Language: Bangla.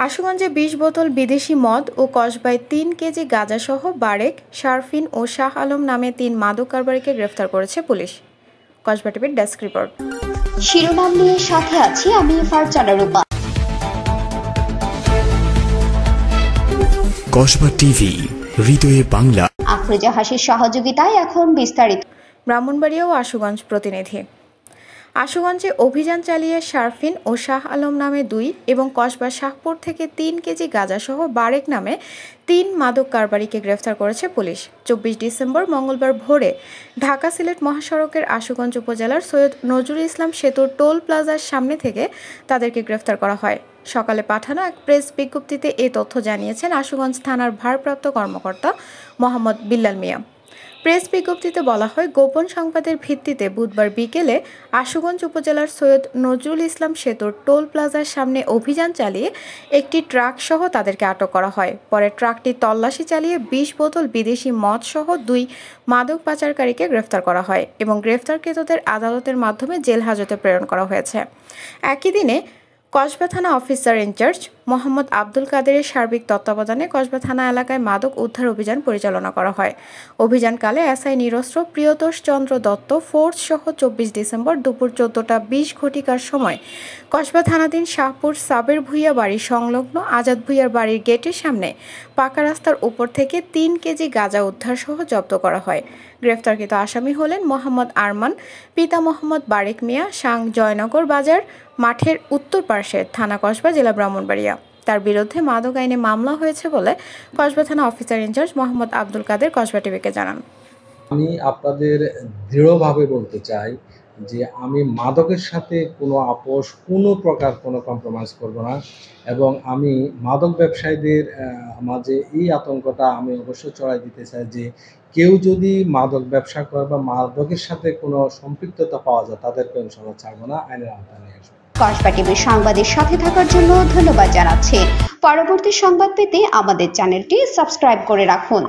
আশুগঞ্জে ২০ বোতল বিদেশি মদ ও কসবায় ৩ কেজি গাঁজাসহ বারেক, শারফিন ও শাহ আলম নামে ৩ মাদক কারবারিকে গ্রেফতার করেছে পুলিশ। কসবা টিভির ডেস্ক রিপোর্ট। শিরোনাম নিয়ে সাথে আছি আমি ফারজানা রূপা। কসবা টিভি, হৃদয়ে বাংলা। আফরোজা হাসির সহযোগিতায় এখন বিস্তারিত। ব্রাহ্মণবাড়িয়া ও আশুগঞ্জ প্রতিনিধি। আশুগঞ্জে অভিযান চালিয়ে শারফিন ও শাহ আলম নামে ২ এবং কসবা শাহপুর থেকে ৩ কেজি গাঁজাসহ বারেক নামে ৩ মাদক কারবারিকে গ্রেফতার করেছে পুলিশ। ২৪ ডিসেম্বর মঙ্গলবার ভোরে ঢাকা সিলেট মহাসড়কের আশুগঞ্জ উপজেলার সৈয়দ নজরুল ইসলাম সেতুর টোল প্লাজার সামনে থেকে তাদেরকে গ্রেফতার করা হয়। সকালে পাঠানো এক প্রেস বিজ্ঞপ্তিতে এই তথ্য জানিয়েছেন আশুগঞ্জ থানার ভারপ্রাপ্ত কর্মকর্তা মোহাম্মদ বিল্লাল মিয়া। প্রেস বিজ্ঞপ্তিতে বলা হয়, গোপন সংবাদের ভিত্তিতে বুধবার বিকেলে আশুগঞ্জ উপজেলার সৈয়দ নজরুল ইসলাম সেতুর টোল প্লাজার সামনে অভিযান চালিয়ে একটি ট্রাক সহ তাদেরকে আটক করা হয়। পরে ট্রাকটি তল্লাশি চালিয়ে ২০ বোতল বিদেশি মদ সহ ২ মাদক পাচারকারীকে গ্রেফতার করা হয় এবং গ্রেফতারকৃতদের আদালতের মাধ্যমে জেল হাজতে প্রেরণ করা হয়েছে। একই দিনে কসবা থানা অফিসার ইনচার্জ মোহাম্মদ আব্দুল কাদেরের সার্বিক তত্ত্বাবধানে কসবা থানা এলাকায় মাদক উদ্ধার অভিযান পরিচালনা করা হয়। অভিযানকালে এসআই নিরস্ত্র প্রিয়তোষ চন্দ্র দত্ত ফোর্স সহ ২৪ ডিসেম্বর দুপুর ১৪টা ২০ ঘটিকার সময় কসবা থানাধীন শাহপুর সাবের ভূঁইয়া বাড়ি সংলগ্ন আজাদ ভূঁইয়ার বাড়ির গেটের সামনে পাকা রাস্তার উপর থেকে ৩ কেজি গাঁজা উদ্ধার সহ জব্দ করা হয়। গ্রেফতারকৃত আসামি হলেন মোহাম্মদ আরমান, পিতা মোহাম্মদ বারেক মিয়া, সাং জয়নগর বাজার মাঠের উত্তর পার্শ্বের থানা কসবা, জেলা ব্রাহ্মণবাড়িয়া। তার বিরুদ্ধে মাদক আইনে মামলা হয়েছে বলে কসবা থানা অফিসার ইনচার্জ মোহাম্মদ আব্দুল কাদের কসবা টিভিকে জানান। আমি আপনাদের দৃঢ়ভাবে বলতে চাই যে আমি মাদকের সাথে কোনো আপোষ, কোনো প্রকার কোনো কম্প্রোমাইজ করব না এবং আমি মাদক ব্যবসায়ীদের মাঝে এই আতঙ্কটা আমি অবশ্যই ছড়াই দিতে চাই যে কেউ যদি মাদক ব্যবসা করে বা মাদকের সাথে কোনো সম্পৃক্ততা পাওয়া যায় তাদেরকে ইনশাআল্লাহ ছাড়ব না, আইনের আওতায় নিয়ে আসবো। কসবা টিভির সংবাদের সাথে থাকার জন্য ধন্যবাদ জানাচ্ছি। পরবর্তী সংবাদ পেতে আমাদের চ্যানেলটি সাবস্ক্রাইব করে রাখুন।